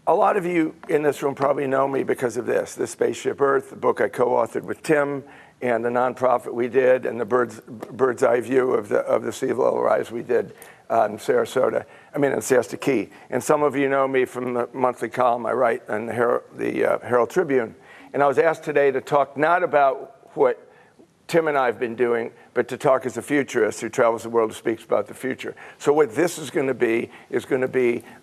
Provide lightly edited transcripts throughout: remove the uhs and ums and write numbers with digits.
A lot of you in this room probably know me because of this Spaceship Earth, the book I co-authored with Tim, and the nonprofit we did, and the bird's eye view of the sea level rise we did in in Siesta Key. And some of you know me from the monthly column I write in the Herald Tribune. And I was asked today to talk not about what Tim and I have been doing, but to talk as a futurist who travels the world and speaks about the future. So what this is going to be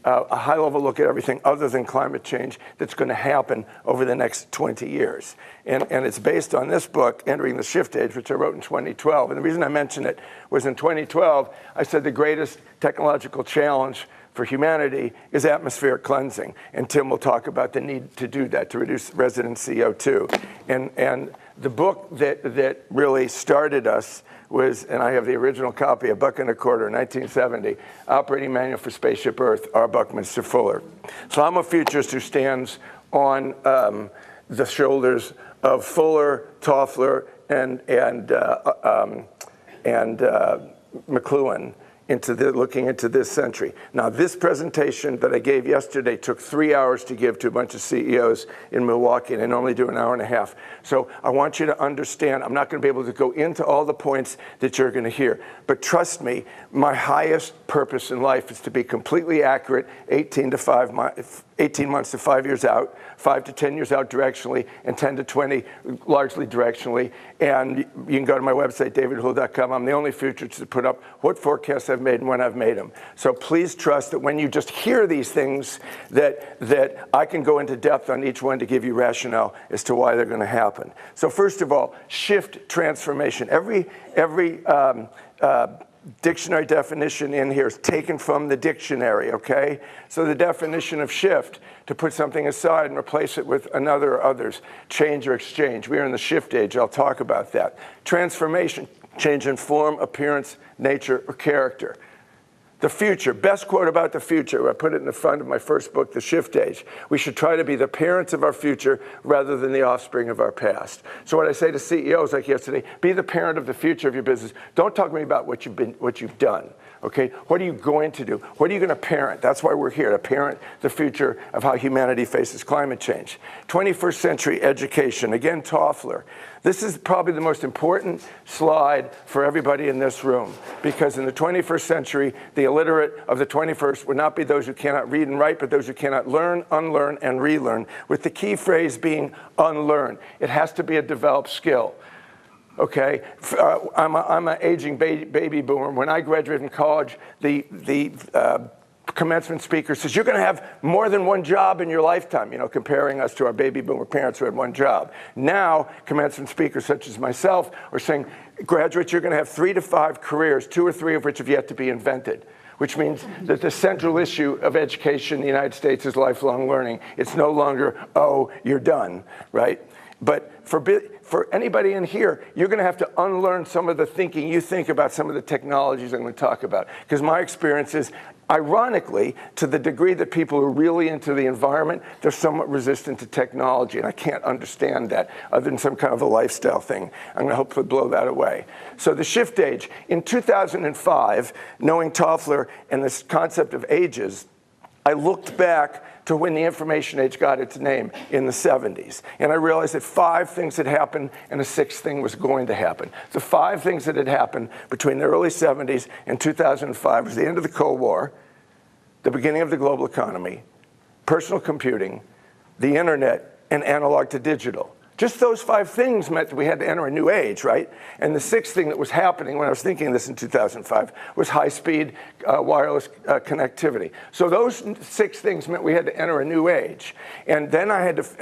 a high-level look at everything other than climate change that's going to happen over the next 20 years. And it's based on this book, Entering the Shift Age, which I wrote in 2012. And the reason I mention it was in 2012, I said the greatest technological challenge for humanity is atmospheric cleansing. And Tim will talk about the need to do that, to reduce resident CO2. And the book that really started us was, and I have the original copy, $1.25, 1970, Operating Manual for Spaceship Earth, R. Buckminster Fuller. So I'm a futurist who stands on the shoulders of Fuller, Toffler, and McLuhan, looking into this century. Now, this presentation that I gave yesterday took 3 hours to give to a bunch of CEOs in Milwaukee, and I normally do an hour and a half. So I want you to understand, I'm not going to be able to go into all the points that you're going to hear. But trust me, my highest purpose in life is to be completely accurate 18 months to 5 years out, 5 to 10 years out directionally, and 10 to 20 largely directionally. And you can go to my website, davidhoule.com. I'm the only futurist to put up what forecasts I've made and when I've made them. So please trust that when you just hear these things, that I can go into depth on each one to give you rationale as to why they're going to happen. So first of all, shift transformation. Every dictionary definition in here is taken from the dictionary, okay? So the definition of shift, to put something aside and replace it with another or others, change or exchange. We are in the shift age, I'll talk about that. Transformation, change in form, appearance, nature, or character. The future, best quote about the future, I put it in the front of my first book, The Shift Age. We should try to be the parents of our future rather than the offspring of our past. So what I say to CEOs like yesterday, be the parent of the future of your business. Don't talk to me about what you've done. Okay, what are you going to do? What are you going to parent? That's why we're here, to parent the future of how humanity faces climate change. 21st century education, again, Toffler. This is probably the most important slide for everybody in this room, because in the 21st century, the illiterate of the 21st would not be those who cannot read and write, but those who cannot learn, unlearn, and relearn, with the key phrase being unlearn. It has to be a developed skill. Okay, I'm an aging baby boomer. When I graduated from college, the commencement speaker says, you're going to have more than one job in your lifetime, comparing us to our baby boomer parents who had one job. Now, commencement speakers such as myself are saying, graduates, you're going to have 3 to 5 careers, 2 or 3 of which have yet to be invented, which means that the central issue of education in the United States is lifelong learning. It's no longer, oh, you're done, right? But for anybody in here, you're going to have to unlearn some of the thinking you think about some of the technologies I'm going to talk about. Because my experience is, ironically, to the degree that people are really into the environment, they're somewhat resistant to technology. And I can't understand that other than some kind of a lifestyle thing. I'm going to hopefully blow that away. So the shift age. In 2005, knowing Toffler and this concept of ages, I looked back to when the information age got its name in the 70s. And I realized that 5 things had happened and a 6th thing was going to happen. The 5 things that had happened between the early 70s and 2005 was the end of the Cold War, the beginning of the global economy, personal computing, the internet, and analog to digital. Just those 5 things meant that we had to enter a new age, right? And the 6th thing that was happening when I was thinking this in 2005 was high-speed wireless connectivity. So those 6 things meant we had to enter a new age. And then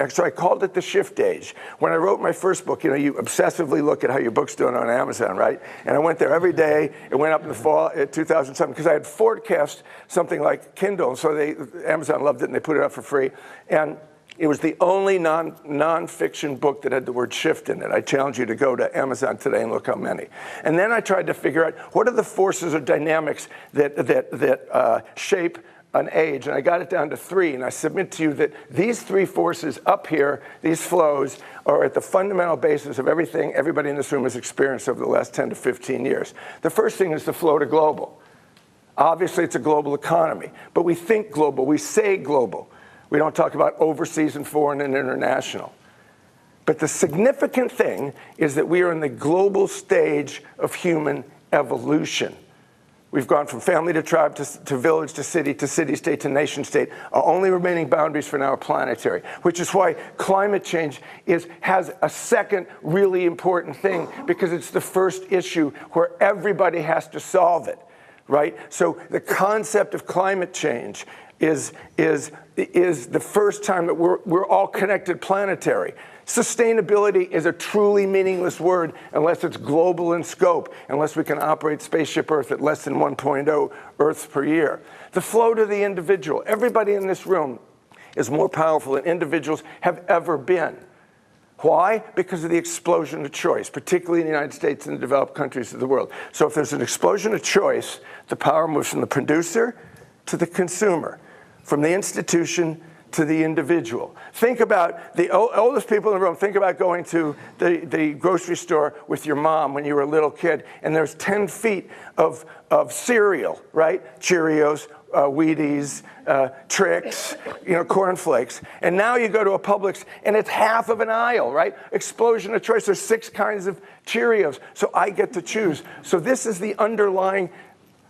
so I called it the shift age. When I wrote my first book, you obsessively look at how your book's doing on Amazon, right? And I went there every day. It went up in the fall 2007 because I had forecast something like Kindle. So Amazon loved it and they put it up for free. And it was the only non-fiction book that had the word shift in it. I challenge you to go to Amazon today and look how many. And then I tried to figure out what are the forces or dynamics that shape an age, and I got it down to 3, and I submit to you that these 3 forces up here, these flows, are at the fundamental basis of everything everybody in this room has experienced over the last 10 to 15 years. The first thing is the flow to global. Obviously, it's a global economy, but we think global, we say global. We don't talk about overseas and foreign and international. But the significant thing is that we are in the global stage of human evolution. We've gone from family to tribe to village to city-state to nation-state. Our only remaining boundaries for now are planetary, which is why climate change has a second really important thing, because it's the first issue where everybody has to solve it, right? So the concept of climate change is the first time that we're all connected planetary. Sustainability is a truly meaningless word unless it's global in scope, unless we can operate Spaceship Earth at less than 1.0 Earths per year. The flow to the individual. Everybody in this room is more powerful than individuals have ever been. Why? Because of the explosion of choice, particularly in the United States and the developed countries of the world. So if there's an explosion of choice, the power moves from the producer to the consumer, from the institution to the individual. Think about the oldest people in the room. Think about going to the grocery store with your mom when you were a little kid, and there's 10 feet of cereal, right? Cheerios, Wheaties, Trix, Corn Flakes. And now you go to a Publix, and it's half of an aisle, right? Explosion of choice. There's 6 kinds of Cheerios, so I get to choose. So this is the underlying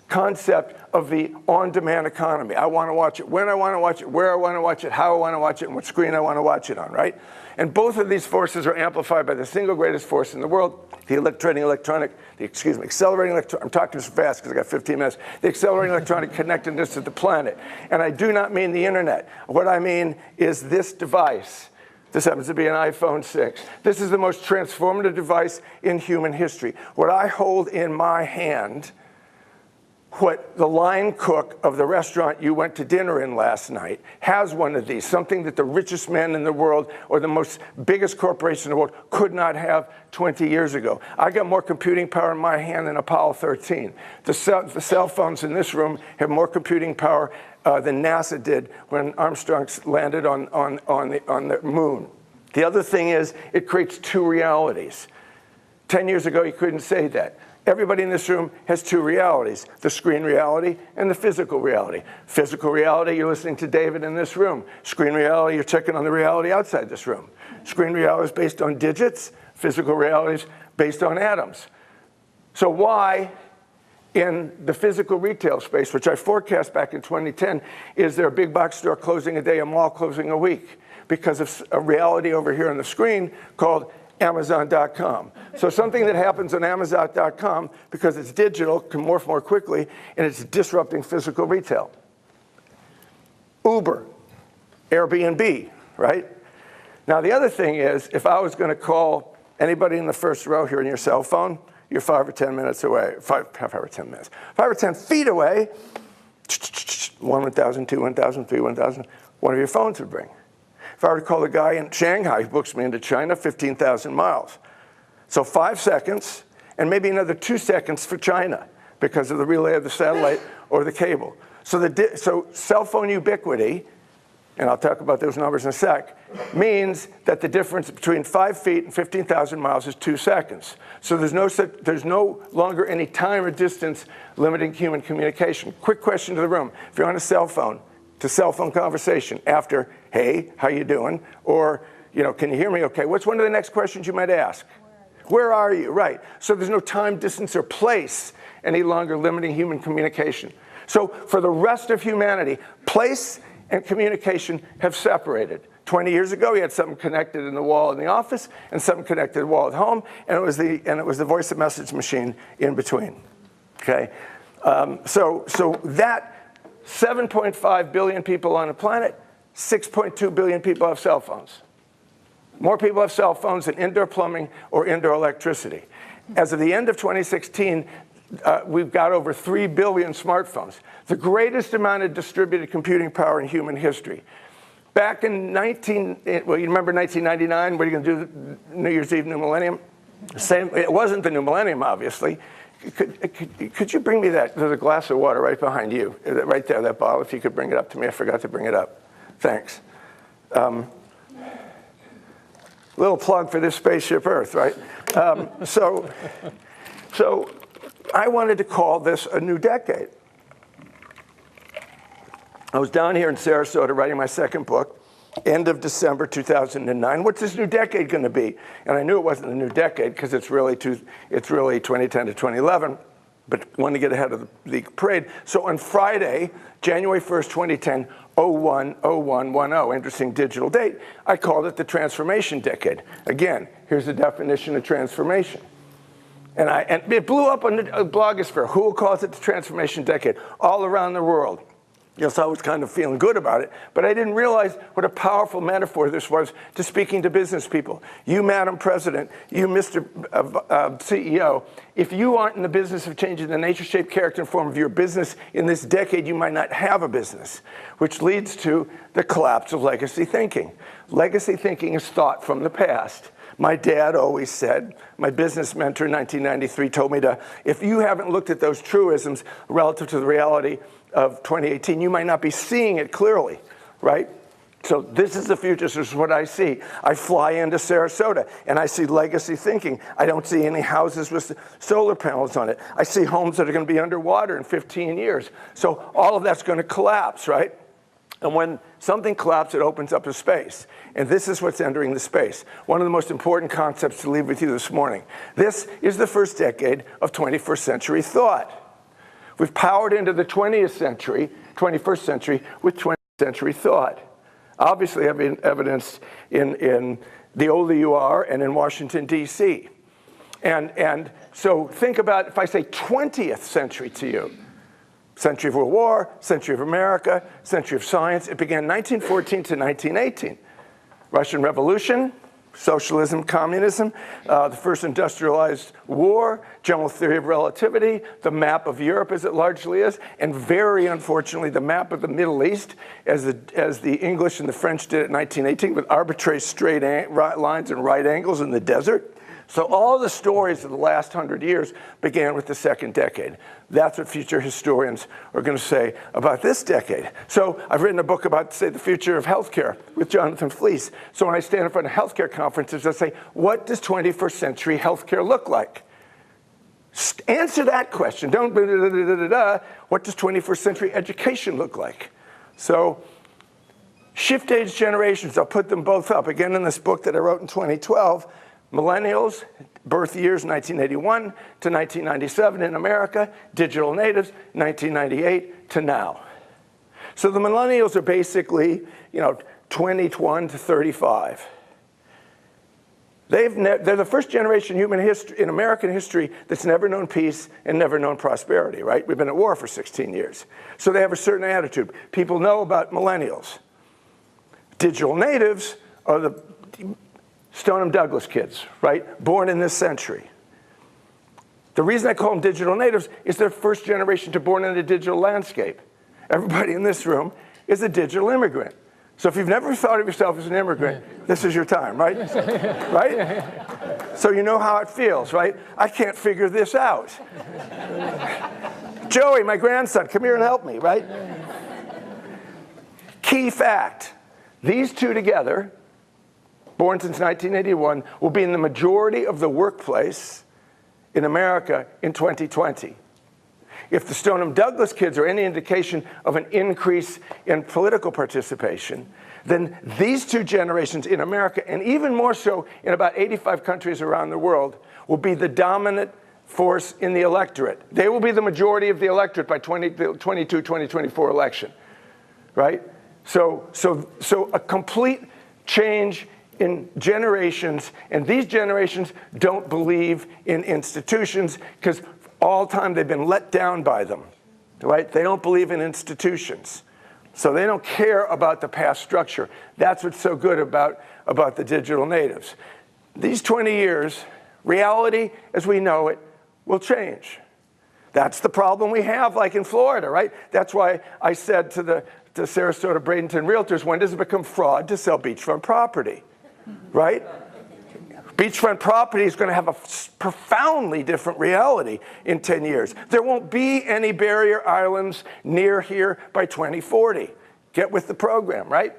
concept of the on-demand economy. I want to watch it when I want to watch it, where I want to watch it, how I want to watch it, and what screen I want to watch it on, right? And both of these forces are amplified by the single greatest force in the world, the accelerating electronic, I'm talking so fast because I got 15 minutes, the accelerating electronic connectedness of the planet. And I do not mean the internet. What I mean is this device. This happens to be an iPhone 6. This is the most transformative device in human history. What I hold in my hand, what the line cook of the restaurant you went to dinner in last night has one of these, something that the richest man in the world or the biggest corporation in the world could not have 20 years ago. I got more computing power in my hand than Apollo 13. The cell phones in this room have more computing power than NASA did when Armstrong landed on the moon. The other thing is, it creates 2 realities. 10 years ago, you couldn't say that. Everybody in this room has 2 realities, the screen reality and the physical reality. Physical reality, you're listening to David in this room. Screen reality, you're checking on the reality outside this room. Screen reality is based on digits. Physical reality is based on atoms. So why, in the physical retail space, which I forecast back in 2010, is there a big box store closing a day, a mall closing a week? Because of a reality over here on the screen called Amazon.com. So something that happens on Amazon.com, because it's digital, can morph more quickly, and it's disrupting physical retail. Uber, Airbnb, right? Now the other thing is, if I was going to call anybody in the first row here on your cell phone, you're 5 or 10 minutes away, 5 or 10 minutes, 5 or 10 feet away, 1,000, 2, 1,000, 3, 1,000, one of your phones would ring. If I were to call the guy in Shanghai who books me into China, 15,000 miles. So 5 seconds, and maybe another 2 seconds for China because of the relay of the satellite or the cable. So cell phone ubiquity, and I'll talk about those numbers in a sec, means that the difference between 5 feet and 15,000 miles is 2 seconds. So there's no longer any time or distance limiting human communication. Quick question to the room. If you're on a cell phone, to cell phone conversation after, hey, how you doing? Or, can you hear me okay? What's one of the next questions you might ask? Where are you? Right. So there's no time, distance, or place any longer limiting human communication. So for the rest of humanity, place and communication have separated. 20 years ago, you had something connected in the wall in the office and something connected in the wall at home, and it was the voice and message machine in between. Okay? So that 7.5 billion people on the planet, 6.2 billion people have cell phones. More people have cell phones than indoor plumbing or indoor electricity. As of the end of 2016, we've got over 3 billion smartphones, the greatest amount of distributed computing power in human history. Back in you remember 1999, what are you going to do New Year's Eve, New Millennium? It wasn't the New Millennium, obviously. Could you bring me that? There's a glass of water right behind you, right there, that bottle. If you could bring it up to me, I forgot to bring it up. Thanks. Little plug for this Spaceship Earth, right? So I wanted to call this a new decade. I was down here in Sarasota writing my second book, end of December 2009. What's this new decade going to be? And I knew it wasn't the new decade because it's really 2010 to 2011, but wanted to get ahead of the parade. So on Friday, January 1st, 2010, 010110, interesting digital date, I called it the transformation decade. Again, here's the definition of transformation. And it blew up on the blogosphere. Houle calls it the transformation decade, all around the world. Yes, I was kind of feeling good about it, but I didn't realize what a powerful metaphor this was to speaking to business people. You, Madam President, you, Mr. CEO, if you aren't in the business of changing the nature, shape, character, and form of your business in this decade, you might not have a business, which leads to the collapse of legacy thinking. Legacy thinking is thought from the past. My dad always said, my business mentor in 1993 told me if you haven't looked at those truisms relative to the reality of 2018, you might not be seeing it clearly, right? So this is the future. This is what I see. I fly into Sarasota and I see legacy thinking. I don't see any houses with solar panels on it. I see homes that are going to be underwater in 15 years. So all of that's going to collapse, right? And when something collapses, it opens up a space. And this is what's entering the space. One of the most important concepts to leave with you this morning. This is the first decade of 21st century thought. We've powered into the 20th century, 21st century, with 20th century thought. Obviously evidenced in the older you are and in Washington, D.C. And so think about if I say 20th century to you. Century of World War, century of America, century of science. It began 1914 to 1918. Russian Revolution, socialism, communism, the first industrialized war, general theory of relativity, the map of Europe as it largely is, and very unfortunately the map of the Middle East as the English and the French did it in 1918 with arbitrary straight lines and right angles in the desert. So all the stories of the last 100 years began with the second decade. That's what future historians are going to say about this decade. So I've written a book about, say, the future of healthcare with Jonathan Fleece. So when I stand in front of healthcare conferences, I say, what does 21st century healthcare look like? Answer that question. Don't what does 21st century education look like? So shift age generations, I'll put them both up. Again, in this book that I wrote in 2012, millennials, birth years 1981 to 1997 in America, digital natives 1998 to now. So the millennials are basically, 21 to 35. They're the first generation in American history that's never known peace and never known prosperity, right? We've been at war for 16 years. So they have a certain attitude. People know about millennials. Digital natives are the Stoneham Douglas kids, right? Born in this century. The reason I call them digital natives is they're first generation to born in a digital landscape. Everybody in this room is a digital immigrant. So if you've never thought of yourself as an immigrant, this is your time, right? Right? So you know how it feels, right? I can't figure this out. Joey, my grandson, come here and help me, right? Key fact, these two together, born since 1981, will be in the majority of the workplace in America in 2020. If the Stoneham Douglas kids are any indication of an increase in political participation, then these two generations in America, and even more so in about 85 countries around the world, will be the dominant force in the electorate. They will be the majority of the electorate by 2024 election, right? So a complete change in generations, and these generations don't believe in institutions because all the time they've been let down by them, right? They don't believe in institutions. So they don't care about the past structure. That's what's so good about the digital natives. These 20 years, reality as we know it will change. That's the problem we have, like in Florida, right? That's why I said to the Sarasota Bradenton realtors, when does it become fraud to sell beachfront property, right? Beachfront property is going to have a profoundly different reality in 10 years. There won't be any barrier islands near here by 2040. Get with the program, right?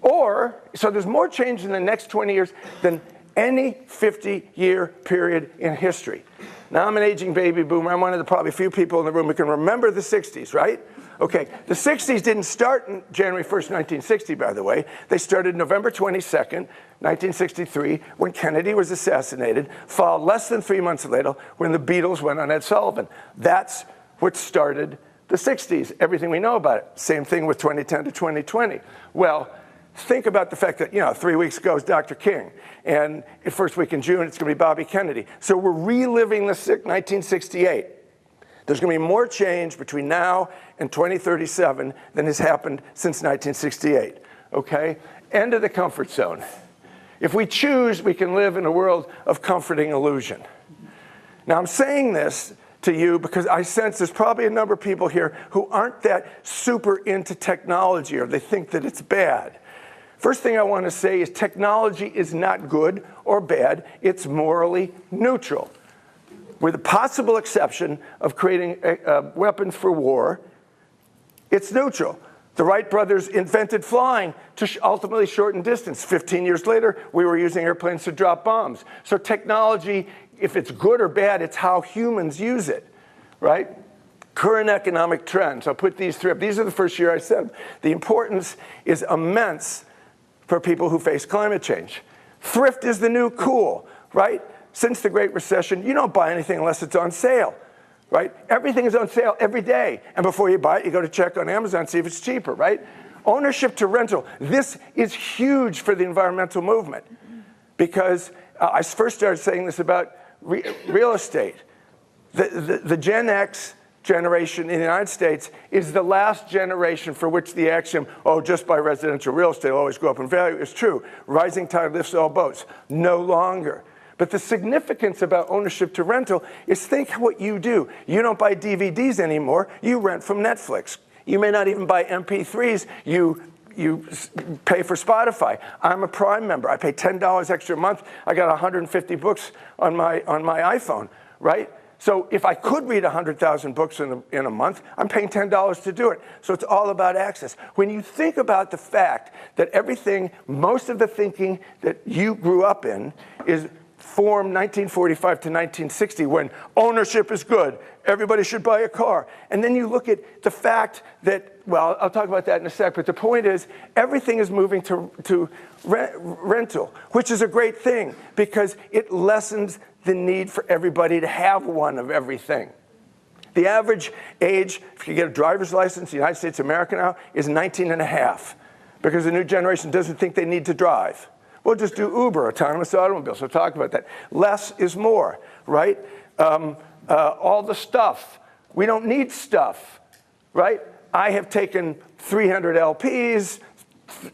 So there's more change in the next 20 years than any 50-year period in history. Now, I'm an aging baby boomer. I'm one of the probably few people in the room who can remember the 60s, right? Okay, the 60s didn't start on January 1st, 1960, by the way. They started November 22nd, 1963, when Kennedy was assassinated, followed less than 3 months later when the Beatles went on Ed Sullivan. That's what started the 60s, everything we know about it. Same thing with 2010 to 2020. Well, think about the fact that, 3 weeks ago is Dr. King, and the first week in June, it's going to be Bobby Kennedy. So we're reliving the 1968. There's going to be more change between now and 2037 than has happened since 1968, okay? End of the comfort zone. If we choose, we can live in a world of comforting illusion. Now, I'm saying this to you because I sense there's probably a number of people here who aren't that super into technology, or they think that it's bad. First thing I want to say is technology is not good or bad. It's morally neutral. With the possible exception of creating weapons for war, it's neutral. The Wright brothers invented flying to ultimately shorten distance. 15 years later, we were using airplanes to drop bombs. So technology, if it's good or bad, it's how humans use it, right? Current economic trends. I'll put these three up. These are the first year I said. The importance is immense for people who face climate change. Thrift is the new cool, right? Since the Great Recession, you don't buy anything unless it's on sale, right? Everything is on sale every day. And before you buy it, you go to check on Amazon, see if it's cheaper, right? Ownership to rental. This is huge for the environmental movement because I first started saying this about real estate. The Gen X generation in the United States is the last generation for which the axiom, just buy residential real estate will always go up in value, is true. Rising tide lifts all boats. No longer. But the significance about ownership to rental is think what you do. You don't buy DVDs anymore. You rent from Netflix. You may not even buy MP3s. You pay for Spotify. I'm a Prime member. I pay $10 extra a month. I got 150 books on my iPhone, right? So if I could read 100,000 books in a month, I'm paying $10 to do it. So it's all about access. When you think about the fact that most of the thinking that you grew up in is formed 1945 to 1960 when ownership is good, everybody should buy a car. And then you look at the fact that, well, I'll talk about that in a sec, but the point is everything is moving to rental, which is a great thing because it lessens the need for everybody to have one of everything. The average age, if you get a driver's license in the United States of America now, is 19 and a half because the new generation doesn't think they need to drive. We'll just do Uber, autonomous automobiles. We'll talk about that. Less is more, right? All the stuff. We don't need stuff, right? I have taken 300 LPs,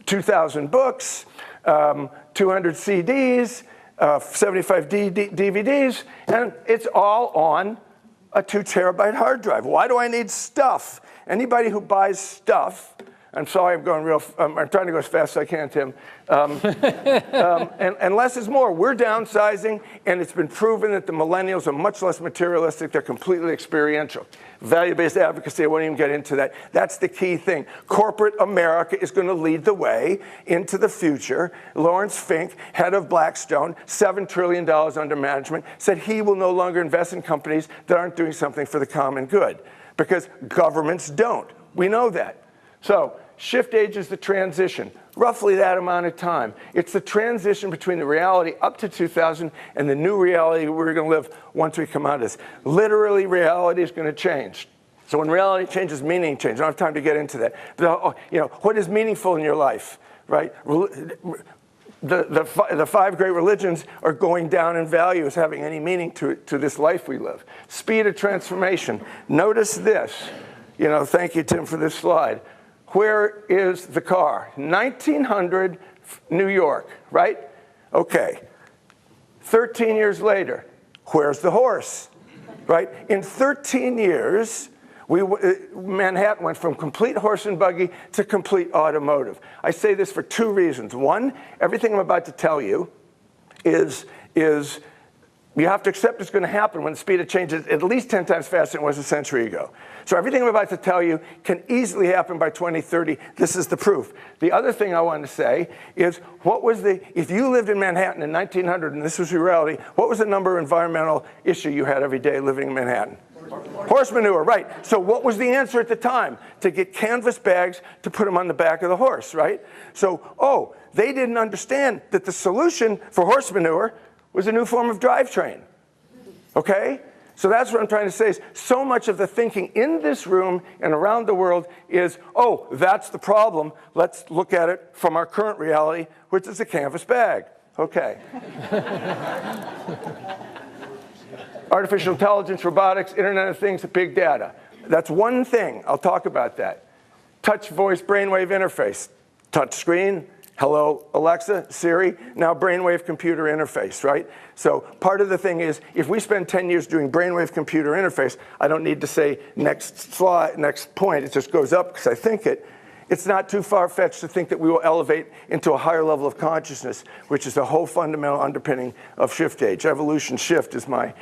2,000 books, 200 CDs, 75 DVDs, and it's all on a 2 terabyte hard drive. Why do I need stuff? Anybody who buys stuff, I'm sorry, I'm trying to go as fast as I can, Tim. And less is more. We're downsizing, and it's been proven that the millennials are much less materialistic. They're completely experiential. Value-based advocacy, I won't even get into that. That's the key thing. Corporate America is going to lead the way into the future. Lawrence Fink, head of Blackstone, $7 trillion under management, said he will no longer invest in companies that aren't doing something for the common good because governments don't. We know that. So shift age is the transition, roughly that amount of time. It's the transition between the reality up to 2000 and the new reality we're going to live once we come out of this. Literally, reality is going to change. So when reality changes, meaning changes. I don't have time to get into that. But, what is meaningful in your life, right? The 5 great religions are going down in value as having any meaning to this life we live. Speed of transformation. Notice this. Thank you, Tim, for this slide. Where is the car? 1900 New York, right? Okay. 13 years later, where's the horse, right? In 13 years, Manhattan went from complete horse and buggy to complete automotive. I say this for 2 reasons. One, everything I'm about to tell you is you have to accept it's going to happen when the speed of change is at least 10 times faster than it was a century ago. So everything I'm about to tell you can easily happen by 2030. This is the proof. The other thing I want to say is if you lived in Manhattan in 1900 and this was your reality, what was the number of environmental issue you had every day living in Manhattan? Horse manure, right. So what was the answer at the time? To get canvas bags to put them on the back of the horse, right? So, they didn't understand that the solution for horse manure was a new form of drivetrain, okay? So that's what I'm trying to say is so much of the thinking in this room and around the world is, that's the problem. Let's look at it from our current reality, which is a canvas bag. Okay. Artificial intelligence, robotics, Internet of Things, big data. That's one thing. I'll talk about that. Touch, voice, brainwave interface. Touch screen, hello, Alexa, Siri, now brainwave computer interface, right? So part of the thing is, if we spend 10 years doing brainwave computer interface, I don't need to say next slide, next point, it just goes up because I think it. It's not too far-fetched to think that we will elevate into a higher level of consciousness, which is the whole fundamental underpinning of Shift Age. Evolution Shift is my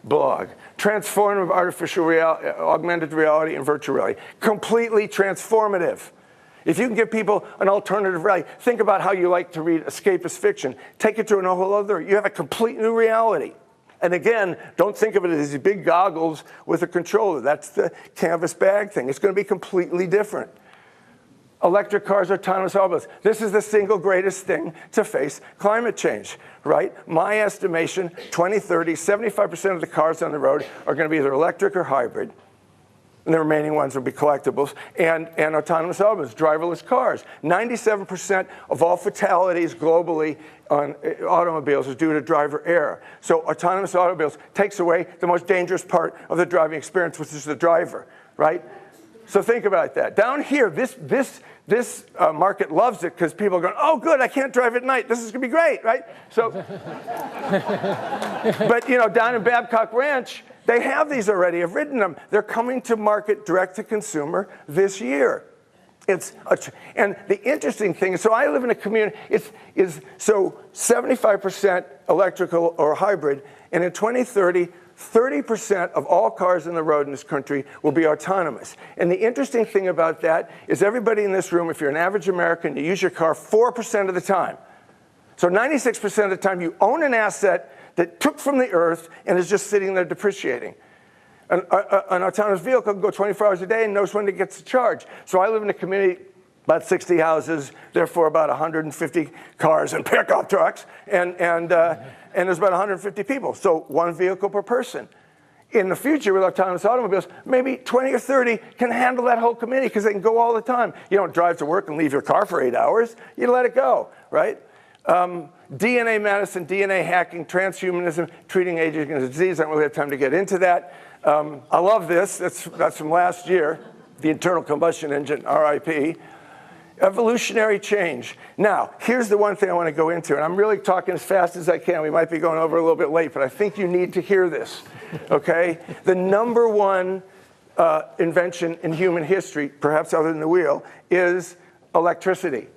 blog. Transformative artificial reality, augmented reality, and virtual reality. Completely transformative. If you can give people an alternative reality, think about how you like to read escapist fiction. Take it to a whole other, you have a complete new reality. And again, don't think of it as these big goggles with a controller. That's the canvas bag thing. It's going to be completely different. Electric cars, autonomous automobiles. This is the single greatest thing to face climate change, right? My estimation, 2030, 75% of the cars on the road are going to be either electric or hybrid. And the remaining ones will be collectibles, and autonomous automobiles, driverless cars. 97% of all fatalities globally on automobiles is due to driver error. So autonomous automobiles takes away the most dangerous part of the driving experience, which is the driver, right? So think about that. Down here, this market loves it because people are going, oh, good, I can't drive at night. This is going to be great, right? So, but down in Babcock Ranch, they have these already. I've ridden them. They're coming to market direct to consumer this year. And the interesting thing is, so I live in a community, so 75% electrical or hybrid, and in 2030, 30% of all cars on the road in this country will be autonomous. And the interesting thing about that is everybody in this room, if you're an average American, you use your car 4% of the time. So 96% of the time you own an asset that took from the earth and is just sitting there depreciating. An autonomous vehicle can go 24 hours a day and knows when it gets to charge. So I live in a community, about 60 houses, therefore about 150 cars and pickup trucks, and there's about 150 people, so one vehicle per person. In the future, with autonomous automobiles, maybe 20 or 30 can handle that whole community because they can go all the time. You don't drive to work and leave your car for 8 hours. You let it go, right? DNA medicine, DNA hacking, transhumanism, treating aging as a disease. I don't really have time to get into that. I love this. That's from last year, the internal combustion engine, RIP. Evolutionary change. Now, here's the one thing I want to go into, and I'm really talking as fast as I can. We might be going over a little bit late, but I think you need to hear this, okay? The number one invention in human history, perhaps other than the wheel, is electricity.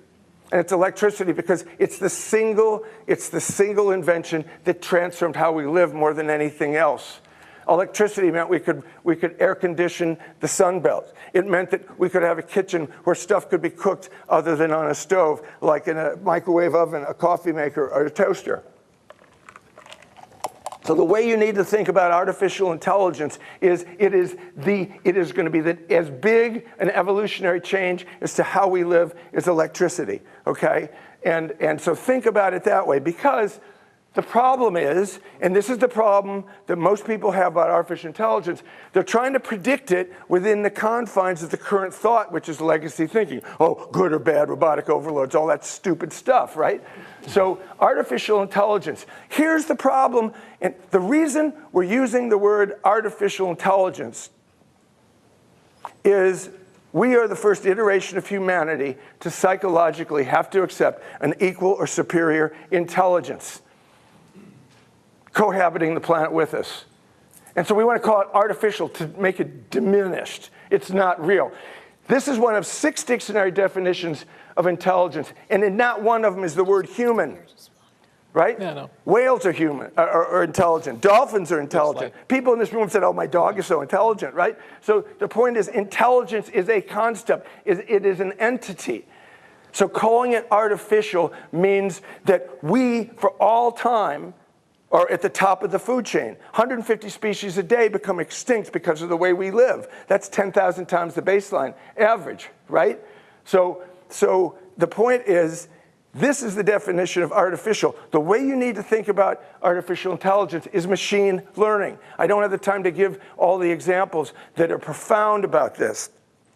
And it's electricity because it's the single invention that transformed how we live more than anything else. Electricity meant we could air condition the sun belt. It meant that we could have a kitchen where stuff could be cooked other than on a stove, like in a microwave oven, a coffee maker, or a toaster. So the way you need to think about artificial intelligence is it is going to be as big an evolutionary change as to how we live as electricity, okay? And so think about it that way, because the problem is, and this is the problem that most people have about artificial intelligence, they're trying to predict it within the confines of the current thought, which is legacy thinking. Oh, good or bad, robotic overlords, all that stupid stuff, right? So artificial intelligence. Here's the problem, and the reason we're using the word artificial intelligence is we are the first iteration of humanity to psychologically have to accept an equal or superior intelligence cohabiting the planet with us. And so we want to call it artificial to make it diminished. It's not real. This is one of 6 dictionary definitions of intelligence, and in not one of them is the word human, right? Yeah, no. Whales are human, or intelligent. Dolphins are intelligent. People in this room said, oh, my dog is so intelligent, right? So the point is, intelligence is a concept. It is an entity. So calling it artificial means that we, for all time, are at the top of the food chain. 150 species a day become extinct because of the way we live. That's 10,000 times the baseline average, right? So the point is, this is the definition of artificial. The way you need to think about artificial intelligence is machine learning. I don't have the time to give all the examples that are profound about this,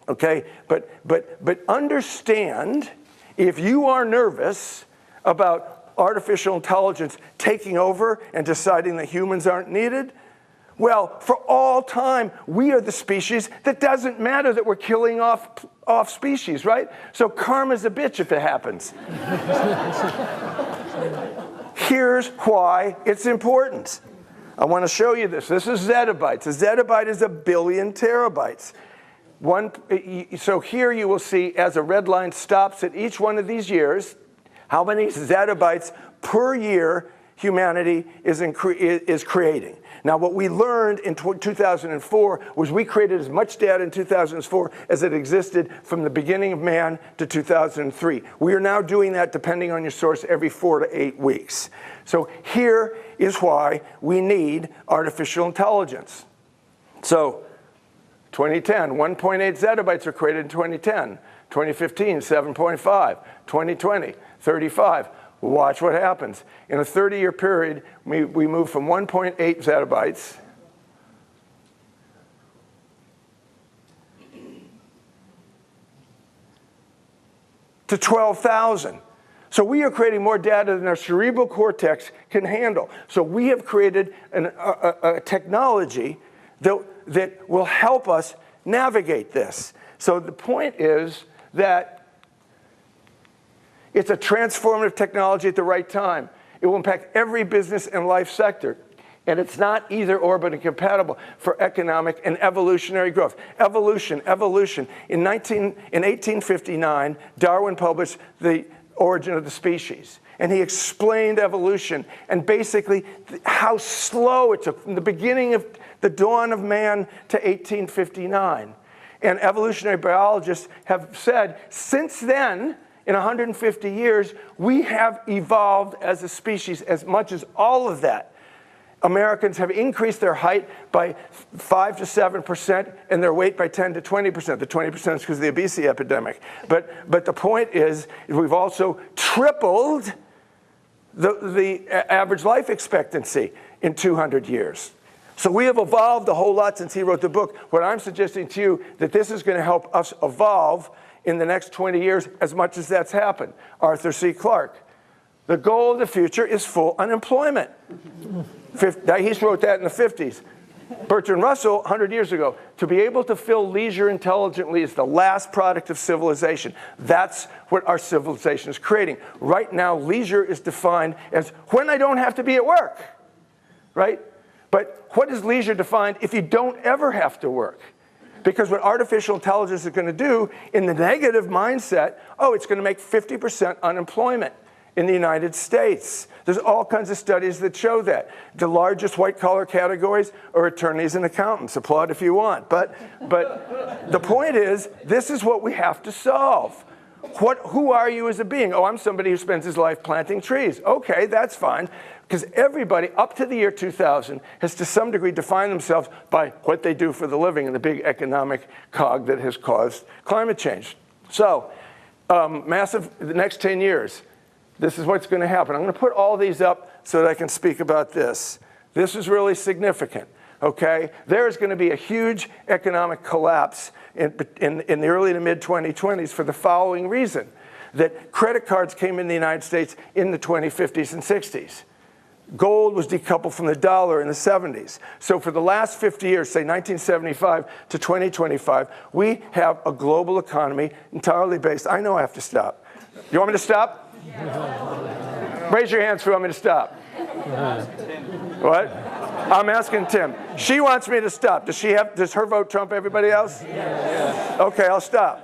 okay? But understand, if you are nervous about artificial intelligence taking over and deciding that humans aren't needed, well, for all time, we are the species that doesn't matter that we're killing off species, right? So karma's a bitch if it happens. Here's why it's important. I want to show you this. This is zettabytes. A zettabyte is 1 billion terabytes. So here you will see, as a red line stops at each one of these years, how many zettabytes per year humanity is creating. Now, what we learned in 2004 was we created as much data in 2004 as it existed from the beginning of man to 2003. We are now doing that, depending on your source, every 4 to 8 weeks. So here is why we need artificial intelligence. So 2010, 1.8 zettabytes were created in 2010. 2015, 7.5. 2020, 35. Watch what happens. In a 30-year period, we move from 1.8 zettabytes to 12,000. So we are creating more data than our cerebral cortex can handle. So we have created a technology that will help us navigate this. So the point is that it's a transformative technology at the right time. It will impact every business and life sector. And it's not either or, but incompatible for economic and evolutionary growth. Evolution. In 1859, Darwin published The Origin of the Species. And he explained evolution and basically how slow it took from the beginning of the dawn of man to 1859. And evolutionary biologists have said, since then, in 150 years, we have evolved as a species as much as all of that. Americans have increased their height by 5 to 7% and their weight by 10 to 20%. The 20% is because of the obesity epidemic. But the point is, we've also tripled the average life expectancy in 200 years. So we have evolved a whole lot since he wrote the book. What I'm suggesting to you, that this is going to help us evolve in the next 20 years as much as that's happened. Arthur C. Clarke. The goal of the future is full unemployment. He wrote that in the 50s. Bertrand Russell, 100 years ago, to be able to fill leisure intelligently is the last product of civilization. That's what our civilization is creating. Right now, leisure is defined as when I don't have to be at work, right? But what is leisure defined if you don't ever have to work? Because what artificial intelligence is going to do, in the negative mindset, it's going to make 50% unemployment in the United States. There's all kinds of studies that show that. The largest white-collar categories are attorneys and accountants. Applaud if you want. But the point is, this is what we have to solve. Who are you as a being? I'm somebody who spends his life planting trees. Okay, that's fine. Because everybody up to the year 2000 has to some degree defined themselves by what they do for the living and the big economic cog that has caused climate change. So, the next 10 years, this is what's going to happen. I'm going to put all these up so that I can speak about this. This is really significant, okay? There's going to be a huge economic collapse in the early to mid-2020s for the following reason, that credit cards came in the United States in the 2050s and 60s. Gold was decoupled from the dollar in the 70s. So for the last 50 years, say 1975 to 2025, we have a global economy entirely based. I know I have to stop. You want me to stop? Yeah. Raise your hands if you want me to stop. What? I'm asking Tim. She wants me to stop. Does her vote trump everybody else? Yes. Okay, I'll stop.